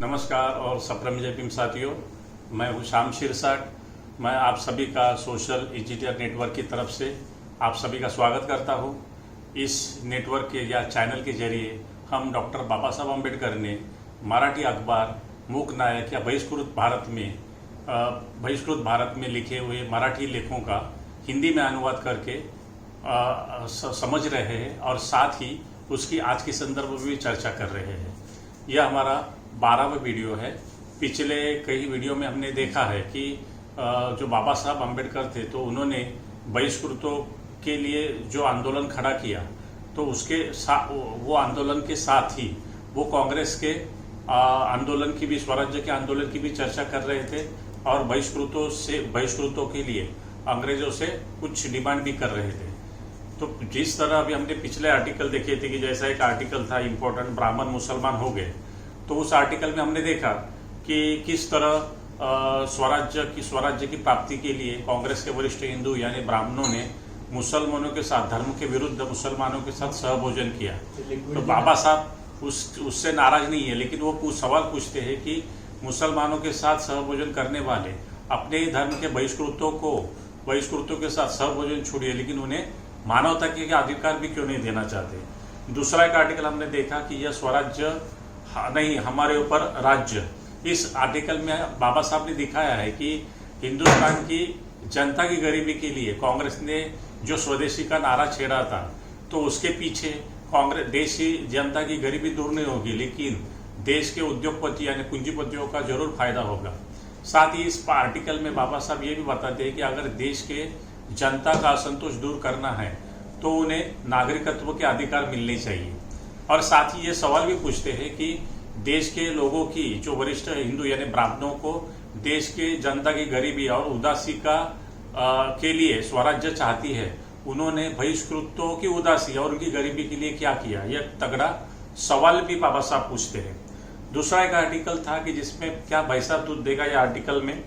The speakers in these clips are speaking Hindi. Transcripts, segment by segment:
नमस्कार और सप्रम जय भीम साथियों, मैं हूँ श्याम शिरसाट। मैं आप सभी का सोशल इंजीनियर नेटवर्क की तरफ से आप सभी का स्वागत करता हूँ। इस नेटवर्क के या चैनल के जरिए हम डॉक्टर बाबा साहब अम्बेडकर ने मराठी अखबार मूक नायक या बहिष्कृत भारत में लिखे हुए मराठी लेखों का हिंदी में अनुवाद करके समझ रहे हैं और साथ ही उसकी आज के संदर्भ में भी चर्चा कर रहे हैं। यह हमारा 12वां वीडियो है। पिछले कई वीडियो में हमने देखा है कि जो बाबा साहब अम्बेडकर थे तो उन्होंने बहिष्कृतों के लिए जो आंदोलन खड़ा किया, तो वो आंदोलन के साथ ही वो कांग्रेस के आंदोलन की भी, स्वराज्य के आंदोलन की भी चर्चा कर रहे थे और बहिष्कृतों के लिए अंग्रेजों से कुछ डिमांड भी कर रहे थे। तो जिस तरह अभी हमने पिछले आर्टिकल देखे थे कि जैसा एक आर्टिकल था इम्पोर्टेंट, ब्राह्मण मुसलमान हो गए, तो उस आर्टिकल में हमने देखा कि किस तरह स्वराज्य की प्राप्ति के लिए कांग्रेस के वरिष्ठ हिंदू यानी ब्राह्मणों ने मुसलमानों के साथ, धर्म के विरुद्ध मुसलमानों के साथ सहभोजन किया। तो बाबा साहब उससे नाराज नहीं है, लेकिन वो सवाल पूछते हैं कि मुसलमानों के साथ सहभोजन करने वाले अपने ही धर्म के बहिष्कृतों के साथ सहभोजन छोड़िए, लेकिन उन्हें मानवता के अधिकार भी क्यों नहीं देना चाहते। दूसरा एक आर्टिकल हमने देखा कि यह स्वराज्य नहीं, हमारे ऊपर राज्य। इस आर्टिकल में बाबा साहब ने दिखाया है कि हिंदुस्तान की जनता की गरीबी के लिए कांग्रेस ने जो स्वदेशी का नारा छेड़ा था, तो उसके पीछे कांग्रेस देश की जनता की गरीबी दूर नहीं होगी, लेकिन देश के उद्योगपति यानी पूंजीपतियों का जरूर फायदा होगा। साथ ही इस आर्टिकल में बाबा साहब ये भी बताते हैं कि अगर देश के जनता का असंतोष दूर करना है तो उन्हें नागरिकत्व के अधिकार मिलने चाहिए। और साथ ही ये सवाल भी पूछते हैं कि देश के लोगों की, जो वरिष्ठ हिंदू यानी ब्राह्मणों को देश के जनता की गरीबी और उदासी के लिए स्वराज्य चाहती है, उन्होंने बहिष्कृतों की उदासी और उनकी गरीबी के लिए क्या किया, यह तगड़ा सवाल भी बाबा साहब पूछते हैं। दूसरा एक आर्टिकल था कि जिसमें क्या भैंसा दूध देगा, यह आर्टिकल में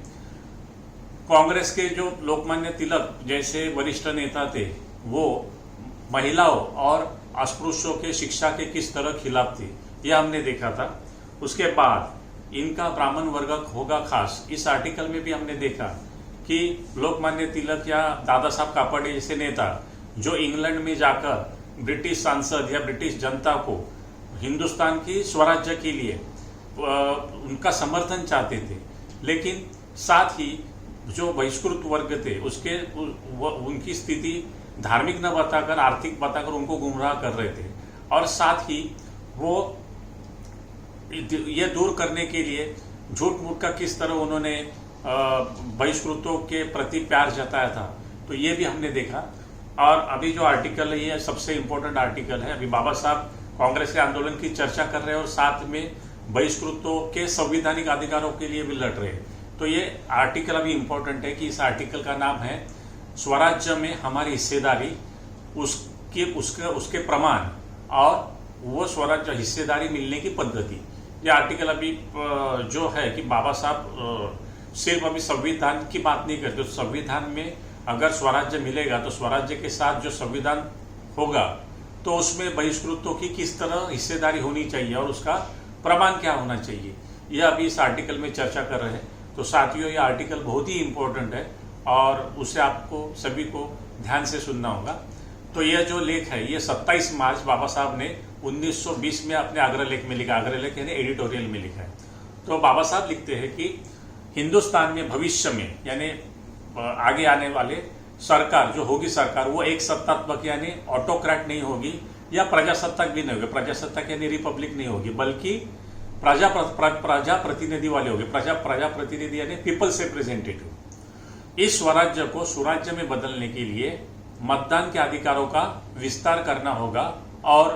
कांग्रेस के जो लोकमान्य तिलक जैसे वरिष्ठ नेता थे, वो महिलाओं और अस्पृश्यों के शिक्षा के किस तरह खिलाफ थे, यह हमने देखा था। उसके बाद इनका ब्राह्मण वर्ग होगा खास, इस आर्टिकल में भी हमने देखा कि लोकमान्य तिलक या दादा साहब कापड़े जैसे नेता जो इंग्लैंड में जाकर ब्रिटिश सांसद या ब्रिटिश जनता को हिंदुस्तान की स्वराज्य के लिए उनका समर्थन चाहते थे, लेकिन साथ ही जो बहिष्कृत वर्ग थे उनकी स्थिति धार्मिक न बताकर, आर्थिक बताकर उनको गुमराह कर रहे थे। और साथ ही वो ये दूर करने के लिए झूठ मूठ का किस तरह उन्होंने बहिष्कृतों के प्रति प्यार जताया था, तो ये भी हमने देखा। और अभी जो आर्टिकल है ये सबसे इम्पोर्टेंट आर्टिकल है। अभी बाबा साहब कांग्रेस के आंदोलन की चर्चा कर रहे हैं और साथ में बहिष्कृतों के संवैधानिक अधिकारों के लिए भी लड़ रहे हैं। तो ये आर्टिकल अभी इम्पोर्टेंट है कि इस आर्टिकल का नाम है स्वराज्य में हमारी हिस्सेदारी, उसके प्रमाण और वो स्वराज्य हिस्सेदारी मिलने की पद्धति। ये आर्टिकल अभी जो है कि बाबा साहब सिर्फ अभी संविधान की बात नहीं करते। संविधान में अगर स्वराज्य मिलेगा तो स्वराज्य के साथ जो संविधान होगा तो उसमें बहिष्कृतों की किस तरह हिस्सेदारी होनी चाहिए और उसका प्रमाण क्या होना चाहिए, यह अभी इस आर्टिकल में चर्चा कर रहे हैं। तो साथियों, यह आर्टिकल बहुत ही इम्पोर्टेंट है और उसे आपको सभी को ध्यान से सुनना होगा। तो यह जो लेख है ये 27 मार्च बाबा साहब ने 1920 में अपने अग्रलेख में लिखा, अग्रलेख यानी एडिटोरियल में लिखा है। तो बाबा साहब लिखते हैं कि हिंदुस्तान में भविष्य में यानी आगे आने वाले सरकार जो होगी, सरकार वो एक सत्तात्मक यानी ऑटोक्रेट नहीं होगी या प्रजासत्ताक भी नहीं होगी। प्रजासत्ताक यानी रिपब्लिक नहीं होगी, बल्कि प्रजा प्रतिनिधि वाले होंगे। प्रजा प्रतिनिधि यानी पीपल्स रिप्रेजेंटेटिव। इस स्वराज्य को सुराज्य में बदलने के लिए मतदान के अधिकारों का विस्तार करना होगा और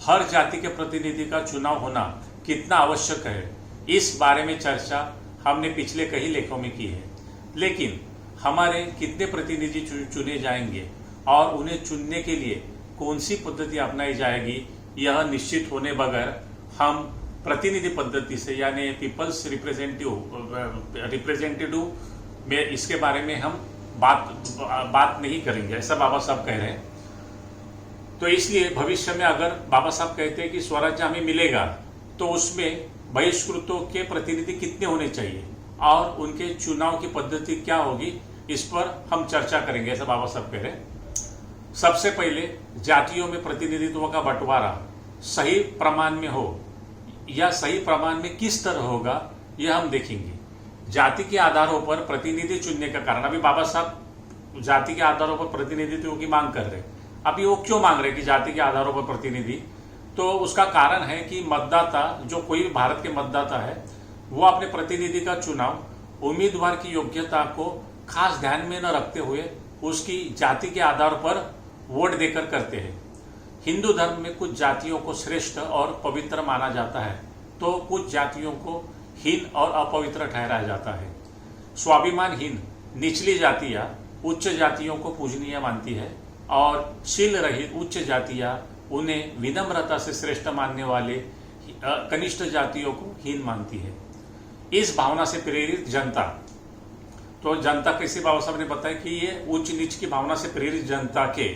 हर जाति के प्रतिनिधि का चुनाव होना कितना आवश्यक है, इस बारे में चर्चा हमने पिछले कई लेखों में की है। लेकिन हमारे कितने प्रतिनिधि चुने जाएंगे और उन्हें चुनने के लिए कौन सी पद्धति अपनाई जाएगी, यह निश्चित होने बगैर हम प्रतिनिधि पद्धति से यानी पीपल्स रिप्रेजेंटेटिव में इसके बारे में हम बात नहीं करेंगे, ऐसा बाबा साहब कह रहे हैं। तो इसलिए भविष्य में अगर बाबा साहब कहते हैं कि स्वराज्य हमें मिलेगा तो उसमें बहिष्कृतों के प्रतिनिधि कितने होने चाहिए और उनके चुनाव की पद्धति क्या होगी, इस पर हम चर्चा करेंगे, ऐसा बाबा साहब कह रहे हैं। सबसे पहले जातियों में प्रतिनिधित्व का बंटवारा सही प्रमाण में हो या सही प्रमाण में किस तरह होगा, यह हम देखेंगे। जाति के आधारों पर प्रतिनिधि चुनने का कारण, अभी बाबा साहब जाति के आधारों पर प्रतिनिधित्व की मांग कर रहे हैं। अभी वो क्यों मांग रहे हैं कि जाति के आधारों पर प्रतिनिधि, तो उसका कारण है कि मतदाता, जो कोई भी भारत के मतदाता है, वो अपने प्रतिनिधि का चुनाव उम्मीदवार की योग्यता को खास ध्यान में न रखते हुए उसकी जाति के आधार पर वोट देकर करते हैं। हिंदू धर्म में कुछ जातियों को श्रेष्ठ और पवित्र माना जाता है, तो कुछ जातियों को हीन और अपवित्र ठहराया जाता है। स्वाभिमानहीन निचली जातियां उच्च जातियों को पूजनीय मानती है और शील रहित उच्च जातियां उन्हें विनम्रता से श्रेष्ठ मानने वाले कनिष्ठ जातियों को हीन मानती है। इस भावना से प्रेरित जनता, तो जनता कैसे बाबा साहब ने बताया कि ये उच्च नीच की भावना से प्रेरित जनता के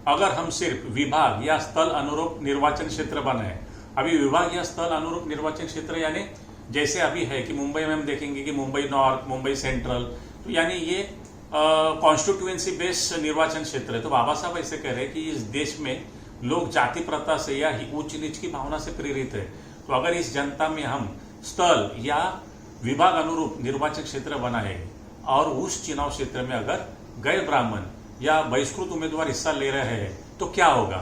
अगर हम सिर्फ विभाग या स्थल अनुरूप निर्वाचन क्षेत्र बनाए, अभी विभाग या स्थल अनुरूप निर्वाचन क्षेत्र यानी जैसे अभी है कि मुंबई में हम देखेंगे कि मुंबई नॉर्थ, मुंबई सेंट्रल, तो यानी ये कॉन्स्टिट्यूएंसी बेस्ड निर्वाचन क्षेत्र है। तो बाबा साहब ऐसे कह रहे हैं कि इस देश में लोग जाति प्रथा से या उच्च नीच की भावना से प्रेरित है, तो अगर इस जनता में हम स्थल या विभाग अनुरूप निर्वाचन क्षेत्र बनाए और उस चुनाव क्षेत्र में अगर गैर ब्राह्मण या बहिष्कृत उम्मीदवार हिस्सा ले रहे हैं तो क्या होगा?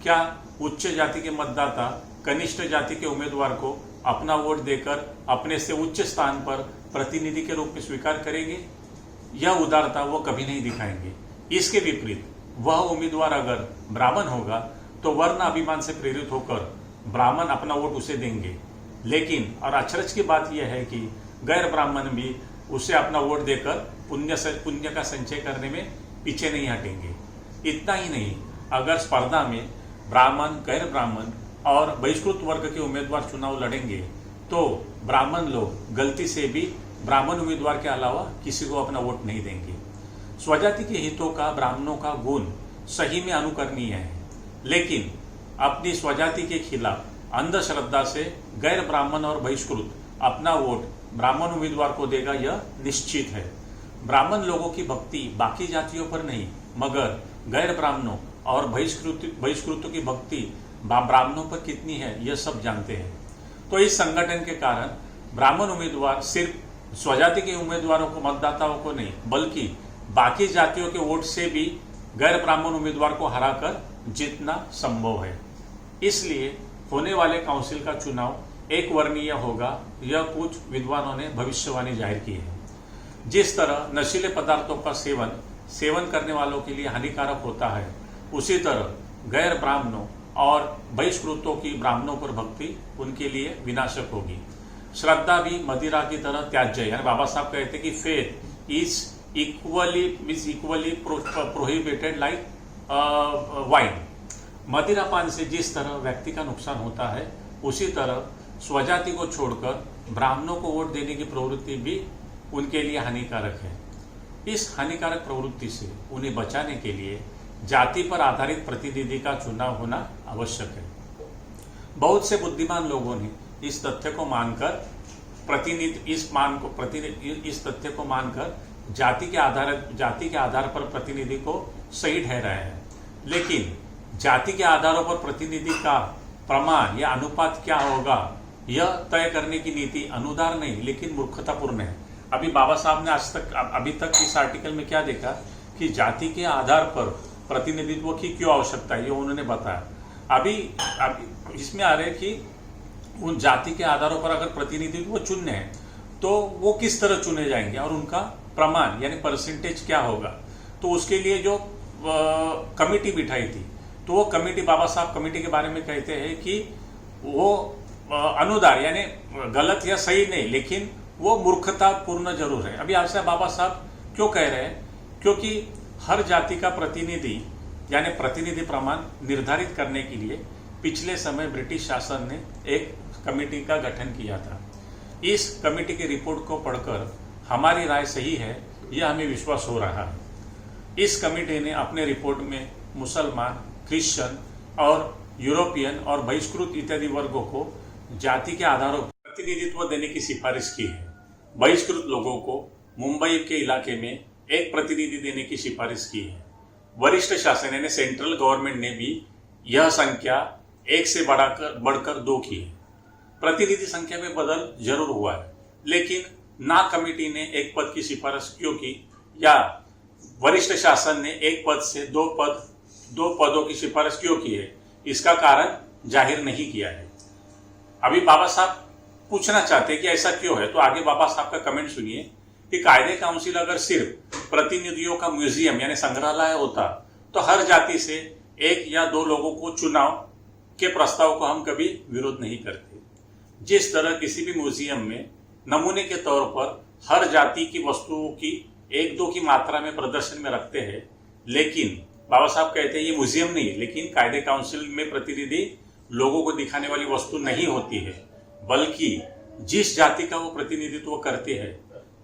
क्या उच्च जाति के मतदाता कनिष्ठ जाति के उम्मीदवार को अपना वोट देकर अपने से उच्च स्थान पर प्रतिनिधि के रूप में स्वीकार करेंगे? यह उदारता वो कभी नहीं दिखाएंगे। इसके विपरीत वह उम्मीदवार अगर ब्राह्मण होगा तो वर्ण अभिमान से प्रेरित होकर ब्राह्मण अपना वोट उसे देंगे, लेकिन और अचरज की बात यह है कि गैर ब्राह्मण भी उसे अपना वोट देकर पुण्य का संचय करने में पीछे नहीं हटेंगे। इतना ही नहीं, अगर स्पर्धा में ब्राह्मण, गैर ब्राह्मण और बहिष्कृत वर्ग के उम्मीदवार चुनाव लड़ेंगे तो ब्राह्मण लोग गलती से भी ब्राह्मण उम्मीदवार के अलावा किसी को अपना वोट नहीं देंगे। स्वजाति के हितों का ब्राह्मणों का गुण सही में अनुकरणीय है, लेकिन अपनी स्वजाति के खिलाफ अंधश्रद्धा से गैर ब्राह्मण और बहिष्कृत अपना वोट ब्राह्मण उम्मीदवार को देगा, यह निश्चित है। ब्राह्मण लोगों की भक्ति बाकी जातियों पर नहीं मगर गैर ब्राह्मणों और बहिष्कृतों की भक्ति ब्राह्मणों पर कितनी है यह सब जानते हैं। तो इस संगठन के कारण ब्राह्मण उम्मीदवार सिर्फ स्वजाति के उम्मीदवारों को, मतदाताओं को नहीं बल्कि बाकी जातियों के वोट से भी गैर ब्राह्मण उम्मीदवार को हराकर जीतना संभव है। इसलिए होने वाले काउंसिल का चुनाव एक वर्णीय होगा, यह कुछ विद्वानों ने भविष्यवाणी जाहिर की है। जिस तरह नशीले पदार्थों का सेवन करने वालों के लिए हानिकारक होता है, उसी तरह गैर ब्राह्मणों और बहिष्कृतों की ब्राह्मणों पर भक्ति उनके लिए विनाशक होगी। श्रद्धा भी मदिरा की तरह त्याज्य है। यानी बाबा साहब कहते हैं कि faith is equally prohibited like wine. मदिरापान से जिस तरह व्यक्ति का नुकसान होता है, उसी तरह स्वजाति को छोड़कर ब्राह्मणों को वोट देने की प्रवृत्ति भी उनके लिए हानिकारक है। इस हानिकारक प्रवृत्ति से उन्हें बचाने के लिए जाति पर आधारित प्रतिनिधि का चुनाव होना आवश्यक है। बहुत से बुद्धिमान लोगों ने इस तथ्य को मानकर तथ्य को मानकर जाति के आधार पर प्रतिनिधि को सही ठहराया है, लेकिन जाति के आधारों पर प्रतिनिधि का प्रमाण या अनुपात क्या होगा यह तय करने की नीति अनुदार नहीं लेकिन मूर्खतापूर्ण है। अभी बाबा साहब ने अभी तक इस आर्टिकल में क्या देखा कि जाति के आधार पर प्रतिनिधित्व की क्यों आवश्यकता है, ये उन्होंने बताया। अभी इसमें आ रहे कि उन जाति के आधारों पर अगर प्रतिनिधित्व चुनने हैं तो वो किस तरह चुने जाएंगे और उनका प्रमाण यानी परसेंटेज क्या होगा। तो उसके लिए जो कमेटी बिठाई थी, तो वो कमेटी, बाबा साहब कमेटी के बारे में कहते हैं कि वो अनुदार यानी गलत या सही नहीं, लेकिन वो मूर्खतापूर्ण जरूर है। अभी आपसे बाबा साहब क्यों कह रहे हैं? क्योंकि हर जाति का प्रतिनिधि यानी प्रतिनिधि प्रमाण निर्धारित करने के लिए पिछले समय ब्रिटिश शासन ने एक कमेटी का गठन किया था। इस कमेटी की रिपोर्ट को पढ़कर हमारी राय सही है यह हमें विश्वास हो रहा है। इस कमेटी ने अपने रिपोर्ट में मुसलमान, क्रिश्चियन और यूरोपियन और बहिष्कृत इत्यादि वर्गों को जाति के आधारों पर प्रतिनिधित्व देने की सिफारिश की है। बहिष्कृत लोगों को मुंबई के इलाके में एक प्रतिनिधि देने की सिफारिश की है। वरिष्ठ शासन यानी सेंट्रल गवर्नमेंट ने भी यह संख्या 1 से बढ़कर 2 की है। प्रतिनिधि संख्या में बदल जरूर हुआ है, लेकिन ना कमेटी ने एक पद की सिफारिश क्यों की या वरिष्ठ शासन ने एक पद से दो पदों की सिफारिश क्यों की है, इसका कारण जाहिर नहीं किया है। अभी बाबा साहब पूछना चाहते हैं कि ऐसा क्यों है, तो आगे बाबा साहब का कमेंट सुनिए कि कायदे काउंसिल अगर सिर्फ प्रतिनिधियों का म्यूजियम यानी संग्रहालय होता तो हर जाति से 1 या 2 लोगों को चुनाव के प्रस्ताव को हम कभी विरोध नहीं करते। जिस तरह किसी भी म्यूजियम में नमूने के तौर पर हर जाति की वस्तुओं की 1-2 की मात्रा में प्रदर्शन में रखते हैं, लेकिन बाबा साहब कहते हैं ये म्यूजियम नहीं, लेकिन कायदे काउंसिल में प्रतिनिधि लोगों को दिखाने वाली वस्तु नहीं होती है, बल्कि जिस जाति का वो प्रतिनिधित्व करते हैं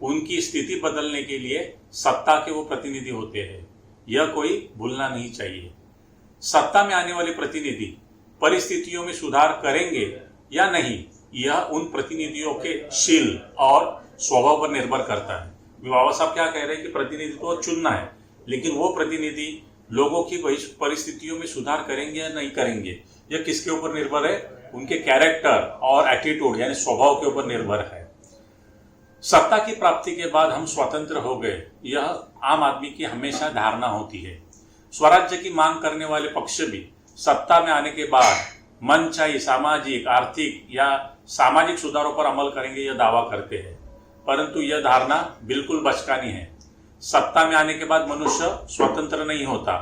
उनकी स्थिति बदलने के लिए सत्ता के वो प्रतिनिधि होते हैं। यह कोई भूलना नहीं चाहिए। सत्ता में आने वाले प्रतिनिधि परिस्थितियों में सुधार करेंगे या नहीं, यह उन प्रतिनिधियों के शील और स्वभाव पर निर्भर करता है। बाबा साहब क्या कह रहे हैं कि प्रतिनिधित्व तो चुनना है, लेकिन वो प्रतिनिधि लोगों की परिस्थितियों में सुधार करेंगे या नहीं करेंगे, यह किसके ऊपर निर्भर है? उनके कैरेक्टर और एटीट्यूड यानी स्वभाव के ऊपर निर्भर है। सत्ता की प्राप्ति के बाद हम स्वतंत्र हो गए, यह आम आदमी की हमेशा धारणा होती है। स्वराज्य की मांग करने वाले पक्ष भी सत्ता में आने के बाद मनचाही सामाजिक, आर्थिक या सामाजिक सुधारों पर अमल करेंगे, यह दावा करते हैं, परंतु यह धारणा बिल्कुल बचकानी है। सत्ता में आने के बाद मनुष्य स्वतंत्र नहीं होता,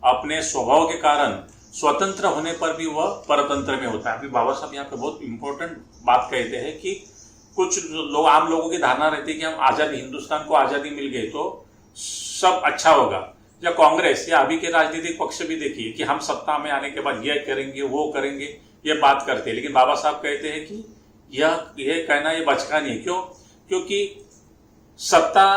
अपने स्वभाव के कारण स्वतंत्र होने पर भी वह परतंत्र में होता है। अभी बाबा साहब यहाँ पे बहुत इंपॉर्टेंट बात कहते हैं कि कुछ लोग, आम लोगों की धारणा रहती है कि हम आजादी, हिंदुस्तान को आजादी मिल गई तो सब अच्छा होगा, या कांग्रेस या अभी के राजनीतिक पक्ष भी देखिए कि हम सत्ता में आने के बाद यह करेंगे वो करेंगे, ये बात करते हैं, लेकिन बाबा साहब कहते हैं कि यह कहना ये बचकानी है। क्यों? क्योंकि सत्ता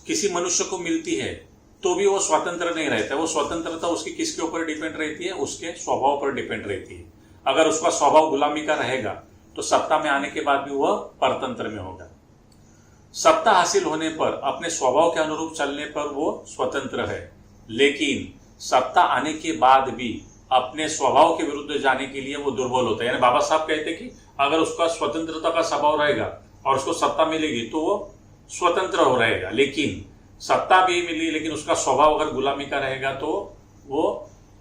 किसी मनुष्य को मिलती है तो भी वो स्वतंत्र नहीं रहता। वो स्वतंत्रता उसकी किसके ऊपर डिपेंड रहती है? उसके स्वभाव पर डिपेंड रहती है। अगर उसका स्वभाव गुलामी का रहेगा तो सत्ता में आने के बाद भी वह परतंत्र में होगा। सत्ता हासिल होने पर अपने स्वभाव के अनुरूप चलने पर वो स्वतंत्र है, लेकिन सत्ता आने के बाद भी अपने स्वभाव के विरुद्ध जाने के लिए वो दुर्बल होता है। यानी बाबा साहब कहते हैं कि अगर उसका स्वतंत्रता का स्वभाव रहेगा और उसको सत्ता मिलेगी तो वो स्वतंत्र हो रहेगा, लेकिन सत्ता भी मिली लेकिन उसका स्वभाव अगर गुलामी का रहेगा तो वो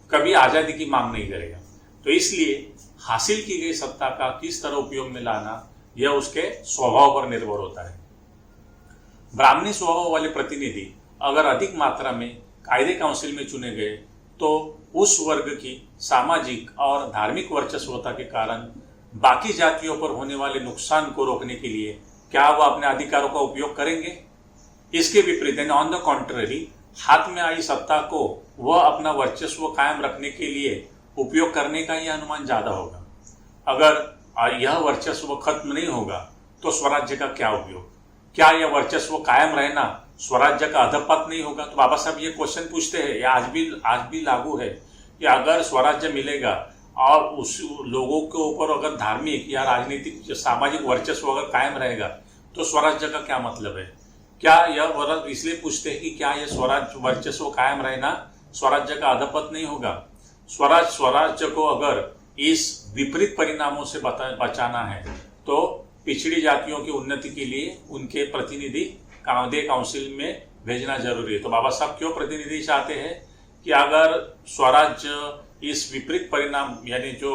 कभी आजादी की मांग नहीं करेगा। तो इसलिए हासिल की गई सत्ता का किस तरह उपयोग में लाना यह उसके स्वभाव पर निर्भर होता है। ब्राह्मणी स्वभाव वाले प्रतिनिधि अगर अधिक मात्रा में कायदे काउंसिल में चुने गए तो उस वर्ग की सामाजिक और धार्मिक वर्चस्वता के कारण बाकी जातियों पर होने वाले नुकसान को रोकने के लिए क्या वह अपने अधिकारों का उपयोग करेंगे? इसके विपरीत ऑन द कॉन्ट्ररी हाथ में आई सत्ता को वह अपना वर्चस्व कायम रखने के लिए उपयोग करने का यह अनुमान ज्यादा होगा। अगर यह वर्चस्व खत्म नहीं होगा तो स्वराज्य का क्या उपयोग? क्या यह वर्चस्व कायम रहना स्वराज्य का अधपत नहीं होगा? तो बाबा साहब ये क्वेश्चन पूछते हैं, यह आज भी लागू है कि अगर स्वराज्य मिलेगा और उस लोगों के ऊपर अगर धार्मिक या राजनीतिक सामाजिक वर्चस्व अगर कायम रहेगा तो स्वराज्य का क्या मतलब है? क्या यह इसलिए पूछते हैं कि क्या यह स्वराज्य वर्चस्व कायम रहना स्वराज्य का अधपत नहीं होगा? स्वराज्य को अगर इस विपरीत परिणामों से बचाना है तो पिछड़ी जातियों की उन्नति के लिए उनके प्रतिनिधि कायदे काउंसिल में भेजना जरूरी है। तो बाबा साहब क्यों प्रतिनिधि चाहते हैं कि अगर स्वराज्य इस विपरीत परिणाम यानी जो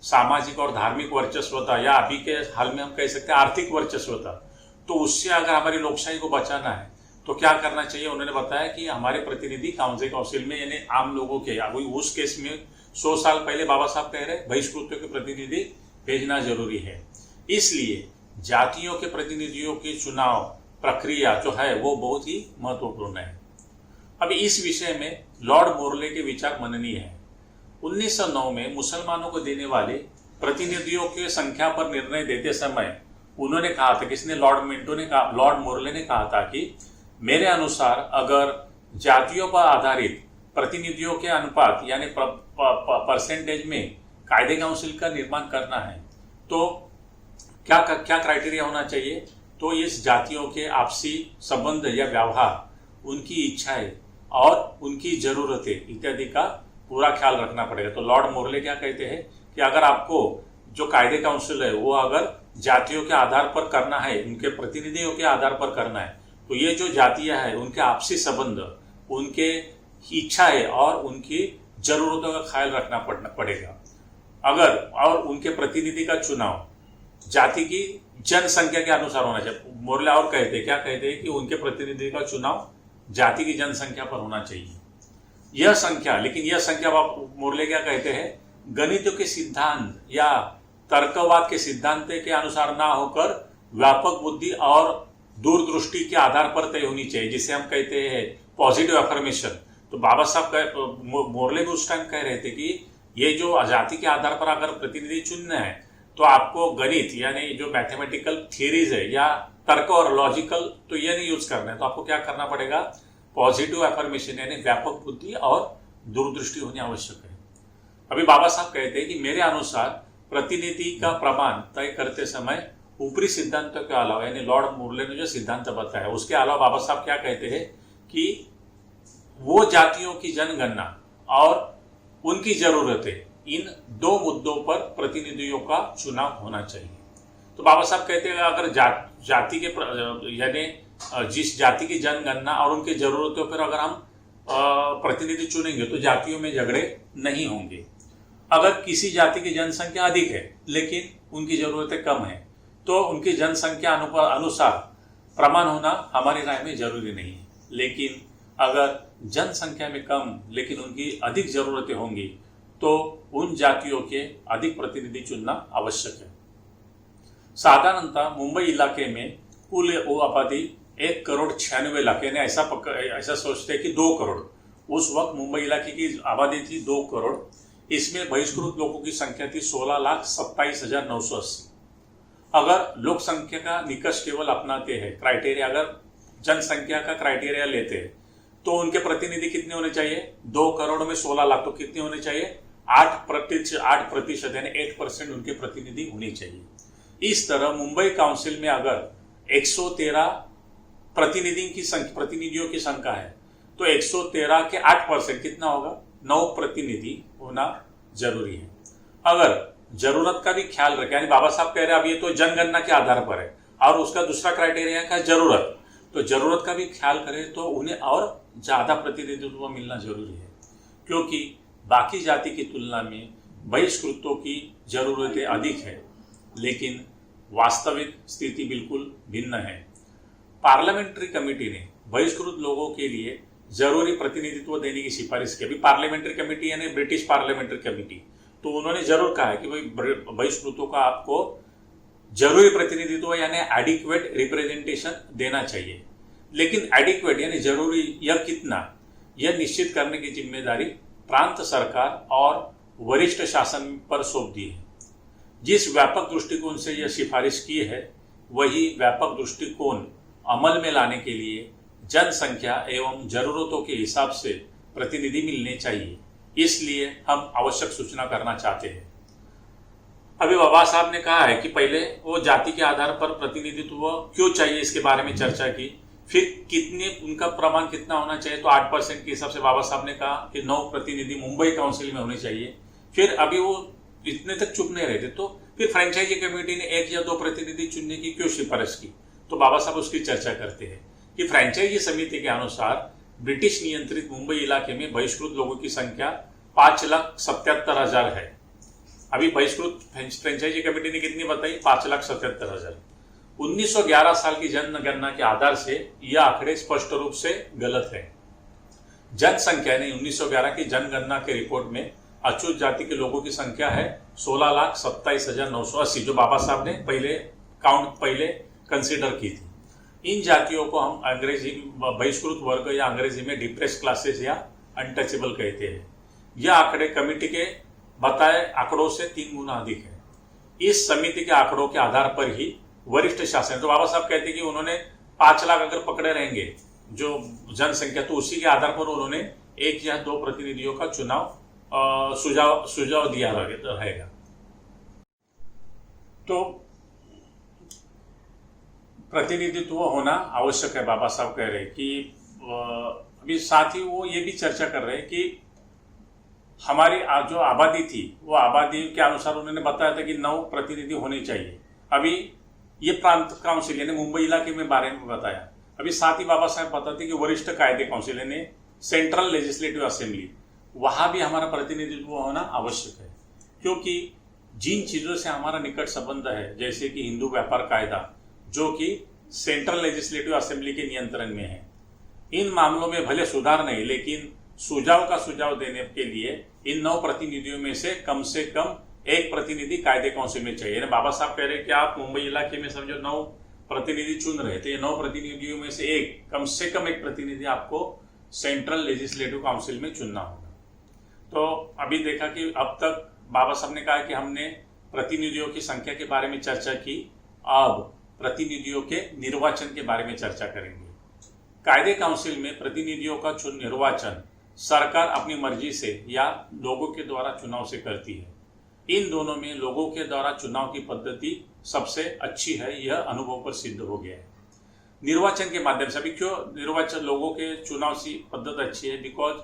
सामाजिक और धार्मिक वर्चस्वता या अभी के हाल में हम कह सकते हैं आर्थिक वर्चस्वता, तो उससे अगर हमारी लोकशाही को बचाना है तो क्या करना चाहिए? उन्होंने बताया कि हमारे प्रतिनिधि काउंसिल काउंसिल में यानी आम लोगों के अभी उस केस में 100 साल पहले बाबा साहब कह रहे बहिष्कृतों के प्रतिनिधि भेजना जरूरी है। इसलिए जातियों के प्रतिनिधियों की चुनाव प्रक्रिया जो है वो बहुत ही महत्वपूर्ण है। अभी इस विषय में लॉर्ड मोरले के विचार मननीय है। 1909 में मुसलमानों को देने वाले प्रतिनिधियों की संख्या पर निर्णय देते समय उन्होंने कहा था, किसने? लॉर्ड मोरले ने कहा था कि मेरे अनुसार अगर जातियों पर आधारित प्रतिनिधियों के अनुपात यानी परसेंटेज में कायदे काउंसिल का निर्माण करना है तो क्या क्राइटेरिया होना चाहिए? तो इस जातियों के आपसी संबंध या व्यवहार, उनकी इच्छाएं और उनकी जरूरतें इत्यादि का पूरा ख्याल रखना पड़ेगा। तो लॉर्ड मोरले क्या कहते हैं कि अगर आपको जो कायदे काउंसिल है वो अगर जातियों के आधार पर करना है, उनके प्रतिनिधियों के आधार पर करना है, तो ये जो जातियां हैं उनके आपसी संबंध, उनके इच्छाएं और उनकी जरूरतों का ख्याल रखना पड़ेगा। अगर और उनके प्रतिनिधि का चुनाव जाति की जनसंख्या के अनुसार होना चाहिए। मोरले और क्या कहते हैं कि उनके प्रतिनिधि का चुनाव जाति की जनसंख्या पर होना चाहिए। यह संख्या, लेकिन यह संख्या मोरले क्या कहते हैं, गणित के सिद्धांत या तर्कवाद के सिद्धांत के अनुसार ना होकर व्यापक बुद्धि और दूरदृष्टि के आधार पर तय होनी चाहिए, जिसे हम कहते हैं पॉजिटिव अफर्मेशन। तो बाबा साहब मोरले भी उस टाइम कह रहे थे कि ये जो जाति के आधार पर अगर प्रतिनिधि चुनना है तो आपको गणित यानी जो मैथमेटिकल थियरीज है या तर्क और लॉजिकल, तो ये नहीं यूज करना है। तो आपको क्या करना पड़ेगा, पॉजिटिव अफर्मेशन यानी व्यापक बुद्धि और दूरदृष्टि होनी आवश्यक है। अभी बाबा साहब कहते हैं कि मेरे अनुसार प्रतिनिधि का प्रमाण तय करते समय ऊपरी सिद्धांतों के अलावा, यानी लॉर्ड मोरले ने जो सिद्धांत बताया उसके अलावा बाबा साहब क्या कहते हैं कि वो जातियों की जनगणना और उनकी जरूरतें, इन दो मुद्दों पर प्रतिनिधियों का चुनाव होना चाहिए। तो बाबा साहब कहते हैं अगर जाति के यानी जिस जाति की जनगणना और उनकी जरूरतों पर अगर हम प्रतिनिधि चुनेंगे तो जातियों में झगड़े नहीं होंगे। अगर किसी जाति की जनसंख्या अधिक है लेकिन उनकी जरूरतें कम है तो उनकी जनसंख्या अनुसार प्रमाण होना हमारी राय में जरूरी नहीं है। लेकिन अगर जनसंख्या में कम लेकिन उनकी अधिक जरूरतें होंगी तो उन जातियों के अधिक प्रतिनिधि चुनना आवश्यक है। साधारणतः मुंबई इलाके में कुल वो आबादी 1,96,00,000 यानी ऐसा सोचते हैं कि 2 करोड़। उस वक्त मुंबई इलाके की आबादी थी 2 करोड़। इसमें बहिष्कृत लोगों की संख्या थी 16,27,980। अगर लोक संख्या का निकष केवल अपनाते हैं, क्राइटेरिया अगर जनसंख्या का क्राइटेरिया लेते हैं तो उनके प्रतिनिधि कितने होने चाहिए, 2 करोड़ में 16 लाख, तो कितने होने चाहिए 8% यानी 8% उनके प्रतिनिधि होने चाहिए। इस तरह मुंबई काउंसिल में अगर 113 प्रतिनिधियों की संख्या है तो 113 के 8% कितना होगा, 9 प्रतिनिधि होना जरूरी है। अगर जरूरत का भी ख्याल रखें, यानी बाबा साहब कह रहे हैं अब ये तो जनगणना के आधार पर है और उसका दूसरा क्राइटेरिया का जरूरत, तो जरूरत का भी ख्याल करें तो उन्हें और ज्यादा प्रतिनिधित्व मिलना जरूरी है, क्योंकि बाकी जाति की तुलना में बहिष्कृतों की जरूरतें अधिक है लेकिन वास्तविक स्थिति बिल्कुल भिन्न है। पार्लियामेंट्री कमेटी ने बहिष्कृत लोगों के लिए जरूरी प्रतिनिधित्व देने की सिफारिश की। अभी पार्लियामेंट्री कमेटी यानी ब्रिटिश पार्लियामेंट्री कमेटी, तो उन्होंने जरूर कहा है कि भाई बहिष्कृतों का आपको जरूरी प्रतिनिधित्व यानी एडिक्वेट रिप्रेजेंटेशन देना चाहिए। लेकिन एडिक्वेट यानी जरूरी यह कितना, यह निश्चित करने की जिम्मेदारी प्रांत सरकार और वरिष्ठ शासन पर सौंप दी है। जिस व्यापक दृष्टिकोण से यह सिफारिश की है वही व्यापक दृष्टिकोण अमल में लाने के लिए जनसंख्या एवं जरूरतों के हिसाब से प्रतिनिधि मिलने चाहिए। इसलिए हम आवश्यक सूचना करना चाहते हैं। अभी बाबा साहब ने कहा है कि पहले वो जाति के आधार पर प्रतिनिधित्व क्यों चाहिए इसके बारे में चर्चा की, फिर कितने उनका प्रमाण कितना होना चाहिए, तो 8% के हिसाब से बाबा साहब ने कहा कि 9 प्रतिनिधि मुंबई काउंसिल में होने चाहिए। फिर अभी वो इतने तक चुप नहीं रहते तो फिर फ्रेंचाइजी कमेटी ने 1 या 2 प्रतिनिधि चुनने की क्यों सिफारिश की, तो बाबा साहब उसकी चर्चा करते हैं कि फ्रेंचाइजी समिति के अनुसार ब्रिटिश नियंत्रित मुंबई इलाके में बहिष्कृत लोगों की संख्या 5,77,000 है। अभी बहिष्कृत फ्रेंचाइजी कमेटी ने कितनी बताई, 5,77,000। 1911 साल की जनगणना के आधार से यह आंकड़े स्पष्ट रूप से गलत है। जनसंख्या ने 1911 की जनगणना के रिपोर्ट में अछूत जाति के लोगों की संख्या है 16,27,980, जो बाबा साहब ने पहले कंसीडर की थी। इन जातियों को हम अंग्रेजी बहिष्कृत वर्ग या अंग्रेजी में डिप्रेस क्लासेस या अनटचेबल कहते हैं। यह आंकड़े कमेटी के बताए आंकड़ों से 3 गुना अधिक है। इस समिति के आंकड़ों के आधार पर ही वरिष्ठ शासन, तो बाबा साहब कहते हैं कि उन्होंने 5 लाख अगर पकड़े रहेंगे जो जनसंख्या, तो उसी के आधार पर उन्होंने 1 या 2 प्रतिनिधियों का चुनाव सुझाव दिया रहेगा। तो प्रतिनिधित्व होना आवश्यक है। बाबा साहब कह रहे हैं कि अभी साथ ही वो ये भी चर्चा कर रहे हैं कि हमारी जो आबादी थी वो आबादी के अनुसार उन्होंने बताया था कि 9 प्रतिनिधि होने चाहिए। अभी ये प्रांत काउंसिल यानी मुंबई इलाके में बारे में बताया। अभी साथ ही बाबा साहब बताते कि वरिष्ठ कायदे काउंसिल यानी सेंट्रल लेजिस्लेटिव असेंबली, वहां भी हमारा प्रतिनिधित्व होना आवश्यक है, क्योंकि जिन चीजों से हमारा निकट संबंध है, जैसे कि हिंदू व्यापार कायदा जो कि सेंट्रल लेजिस्लेटिव असेंबली के नियंत्रण में है, इन मामलों में भले सुधार नहीं लेकिन सुझाव का सुझाव देने के लिए इन 9 प्रतिनिधियों में से कम 1 प्रतिनिधि कायदे काउंसिल में चाहिए। बाबा साहब कह रहे हैं कि आप मुंबई इलाके में समझो 9 प्रतिनिधि चुन रहे थे, 9 प्रतिनिधियों में से कम से कम एक प्रतिनिधि आपको सेंट्रल लेजिस्लेटिव काउंसिल में चुनना होगा। तो अभी देखा कि अब तक बाबा साहब ने कहा कि हमने प्रतिनिधियों की संख्या के बारे में चर्चा की, अब प्रतिनिधियों के निर्वाचन के बारे में चर्चा करेंगे। कायदे काउंसिल में प्रतिनिधियों का निर्वाचन सरकार अपनी मर्जी से या लोगों के द्वारा चुनाव से करती है। इन दोनों में लोगों के द्वारा चुनाव की पद्धति सबसे अच्छी है, यह अनुभव पर सिद्ध हो गया है। निर्वाचन के माध्यम से, अभी क्यों निर्वाचन लोगों के चुनाव की पद्धति अच्छी है? बिकॉज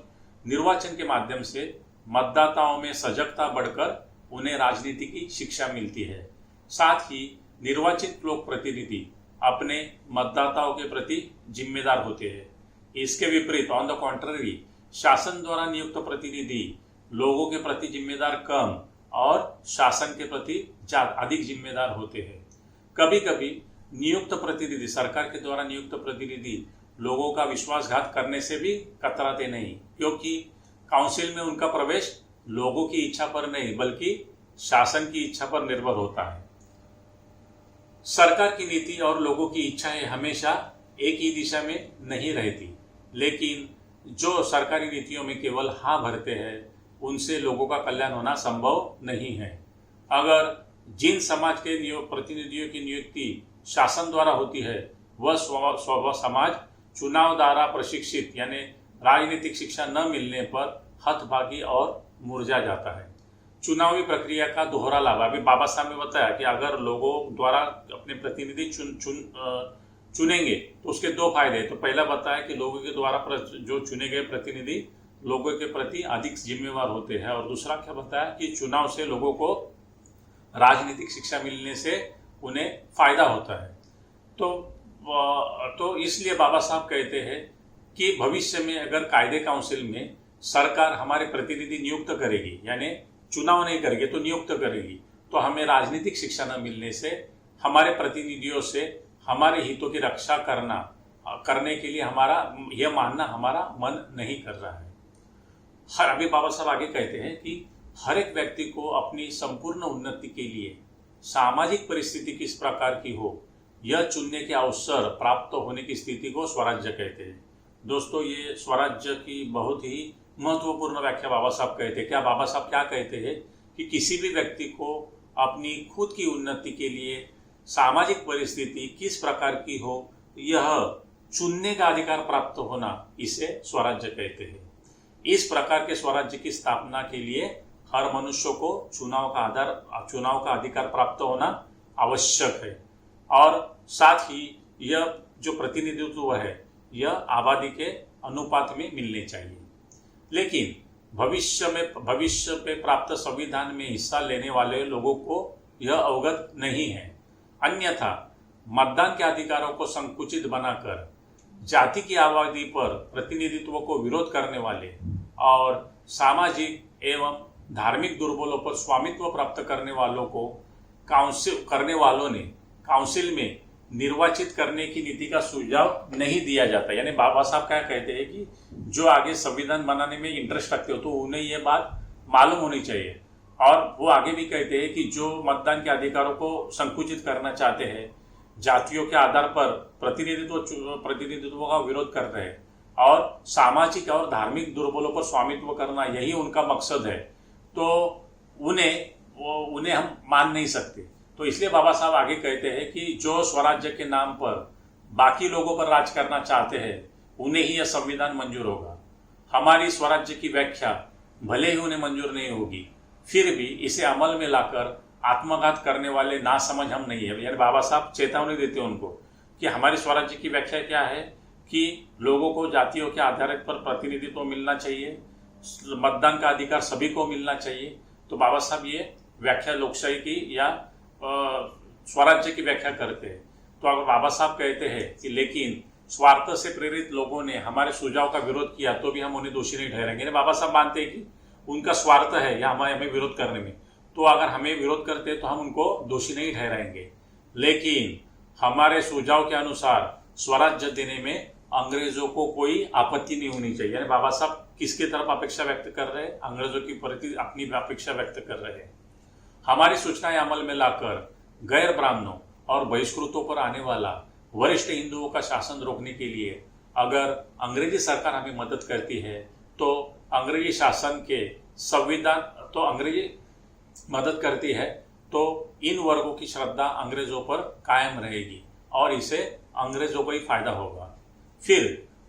निर्वाचन के माध्यम से मतदाताओं में सजगता बढ़कर उन्हें राजनीति की शिक्षा मिलती है। साथ ही निर्वाचित लोक प्रतिनिधि अपने मतदाताओं के प्रति जिम्मेदार होते हैं। इसके विपरीत ऑन द कॉन्ट्ररी शासन द्वारा नियुक्त प्रतिनिधि लोगों के प्रति जिम्मेदार कम और शासन के प्रति अधिक जिम्मेदार होते हैं। कभी कभी नियुक्त प्रतिनिधि, सरकार के द्वारा नियुक्त प्रतिनिधि लोगों का विश्वासघात करने से भी कतराते नहीं, क्योंकि काउंसिल में उनका प्रवेश लोगों की इच्छा पर नहीं बल्कि शासन की इच्छा पर निर्भर होता है। सरकार की नीति और लोगों की इच्छाएं हमेशा एक ही दिशा में नहीं रहती, लेकिन जो सरकारी नीतियों में केवल हाँ भरते हैं उनसे लोगों का कल्याण होना संभव नहीं है। अगर जिन समाज के प्रतिनिधियों की नियुक्ति शासन द्वारा होती है वह समाज चुनाव द्वारा प्रशिक्षित यानी राजनीतिक शिक्षा न मिलने पर हतभागी और मुरझा जाता है। चुनावी प्रक्रिया का दोहरा लाभ, अभी बाबा साहब ने बताया कि अगर लोगों द्वारा अपने प्रतिनिधि चुनेंगे तो उसके 2 फायदे हैं। तो पहला बताया कि लोगों के द्वारा जो चुने गए प्रतिनिधि लोगों के प्रति अधिक जिम्मेवार होते हैं, और दूसरा क्या बताया कि चुनाव से लोगों को राजनीतिक शिक्षा मिलने से उन्हें फायदा होता है। तो इसलिए बाबा साहब कहते हैं कि भविष्य में अगर कायदे काउंसिल में सरकार हमारे प्रतिनिधि नियुक्त करेगी, यानी चुनाव नहीं करेगी तो नियुक्त करेगी, तो हमें राजनीतिक शिक्षा न मिलने से हमारे प्रतिनिधियों से हमारे हितों की रक्षा करने के लिए यह मानना हमारा मन नहीं कर रहा है। अभी बाबा साहब आगे कहते हैं कि हर एक व्यक्ति को अपनी संपूर्ण उन्नति के लिए सामाजिक परिस्थिति किस प्रकार की हो यह चुनने के अवसर प्राप्त होने की स्थिति को स्वराज्य कहते हैं। दोस्तों, ये स्वराज्य की बहुत ही महत्वपूर्ण व्याख्या बाबा साहब कहते हैं। बाबा साहब क्या कहते हैं कि किसी भी व्यक्ति को अपनी खुद की उन्नति के लिए सामाजिक परिस्थिति किस प्रकार की हो यह चुनने का अधिकार प्राप्त होना, इसे स्वराज्य कहते हैं। इस प्रकार के स्वराज्य की स्थापना के लिए हर मनुष्य को चुनाव का अधिकार प्राप्त होना आवश्यक है, और साथ ही यह जो प्रतिनिधित्व है यह आबादी के अनुपात में मिलने चाहिए। लेकिन भविष्य में प्राप्त संविधान में हिस्सा लेने वाले लोगों को यह अवगत नहीं है। अन्यथा मतदान के अधिकारों को संकुचित बनाकर जाति की आबादी पर प्रतिनिधित्व को विरोध करने वाले और सामाजिक एवं धार्मिक दुर्बलों पर स्वामित्व प्राप्त करने वालों ने काउंसिल में निर्वाचित करने की नीति का सुझाव नहीं दिया जाता। यानी बाबा साहब क्या कहते हैं कि जो आगे संविधान बनाने में इंटरेस्ट रखते हो तो उन्हें यह बात मालूम होनी चाहिए। और वो आगे भी कहते हैं कि जो मतदान के अधिकारों को संकुचित करना चाहते हैं, जातियों के आधार पर प्रतिनिधित्व का विरोध कर रहे हैं और सामाजिक और धार्मिक दुर्बलों पर स्वामित्व करना, यही उनका मकसद है, तो उन्हें हम मान नहीं सकते। तो इसलिए बाबा साहब आगे कहते हैं कि जो स्वराज्य के नाम पर बाकी लोगों पर राज करना चाहते हैं उन्हें ही यह संविधान मंजूर होगा। हमारी स्वराज्य की व्याख्या भले ही उन्हें मंजूर नहीं होगी, फिर भी इसे अमल में लाकर आत्मघात करने वाले नासमझ हम नहीं है। यानी बाबा साहब चेतावनी देते हैं उनको कि हमारी स्वराज्य की व्याख्या क्या है कि लोगों को जातियों के आधार पर प्रतिनिधित्व मिलना चाहिए, मतदान का अधिकार सभी को मिलना चाहिए। तो बाबा साहब ये व्याख्या लोकशाही की या स्वराज्य की व्याख्या करते हैं। तो अगर बाबा साहब कहते हैं कि लेकिन स्वार्थ से प्रेरित लोगों ने हमारे सुझाव का विरोध किया तो भी हम उन्हें दोषी नहीं ठहराएंगे। बाबा साहब मानते हैं कि उनका स्वार्थ है या हमें विरोध करने में, तो अगर हमें विरोध करते हैं तो हम उनको दोषी नहीं ठहराएंगे। लेकिन हमारे सुझाव के अनुसार स्वराज्य देने में अंग्रेजों को कोई आपत्ति नहीं होनी चाहिए। यानी बाबा साहब किसके तरफ अपेक्षा व्यक्त कर रहे हैं? अंग्रेजों की प्रति अपनी अपेक्षा व्यक्त कर रहे हैं। हमारी सूचनाएं अमल में लाकर गैर ब्राह्मणों और बहिष्कृतों पर आने वाला वरिष्ठ हिंदुओं का शासन रोकने के लिए अगर अंग्रेजी सरकार हमें मदद करती है तो अंग्रेजी शासन के संविधान तो अंग्रेजी मदद करती है तो इन वर्गों की श्रद्धा अंग्रेजों पर कायम रहेगी और इसे अंग्रेजों को ही फायदा होगा। फिर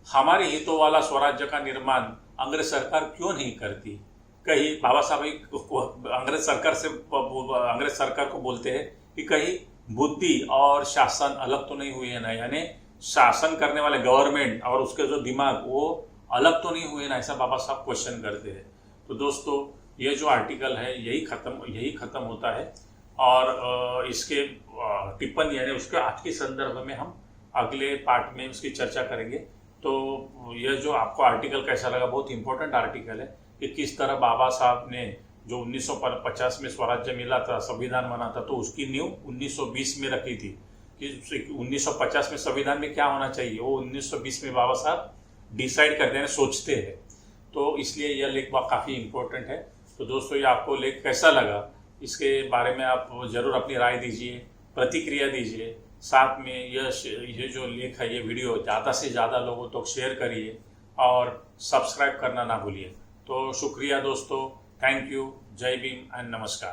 हमारे हितों वाला स्वराज्य का निर्माण अंग्रेज सरकार क्यों नहीं करती? कहीं बाबा साहब अंग्रेज सरकार को बोलते हैं कि कहीं बुद्धि और शासन अलग तो नहीं हुए हैं ना, यानी शासन करने वाले गवर्नमेंट और उसके जो दिमाग वो अलग तो नहीं हुए ना, ऐसा बाबा साहब क्वेश्चन करते हैं। तो दोस्तों ये जो आर्टिकल है यही खत्म होता है और इसके टिप्पणी यानी उसके आज के संदर्भ में हम अगले पार्ट में उसकी चर्चा करेंगे। तो यह जो आपको आर्टिकल कैसा लगा, बहुत इंपॉर्टेंट आर्टिकल है कि किस तरह बाबा साहब ने जो 1950 में स्वराज्य मिला था, संविधान बना था, तो उसकी नींव 1920 में रखी थी कि 1950 में संविधान में क्या होना चाहिए वो 1920 में बाबा साहब डिसाइड करते हैं, सोचते हैं। तो इसलिए यह लेख काफ़ी इम्पोर्टेंट है। तो दोस्तों ये आपको लेख कैसा लगा इसके बारे में आप ज़रूर अपनी राय दीजिए, प्रतिक्रिया दीजिए। साथ में ये जो लेख है, ये वीडियो ज़्यादा से ज़्यादा लोगों तक शेयर करिए और सब्सक्राइब करना ना भूलिए। तो शुक्रिया दोस्तों, थैंक यू, जय भीम एंड नमस्कार।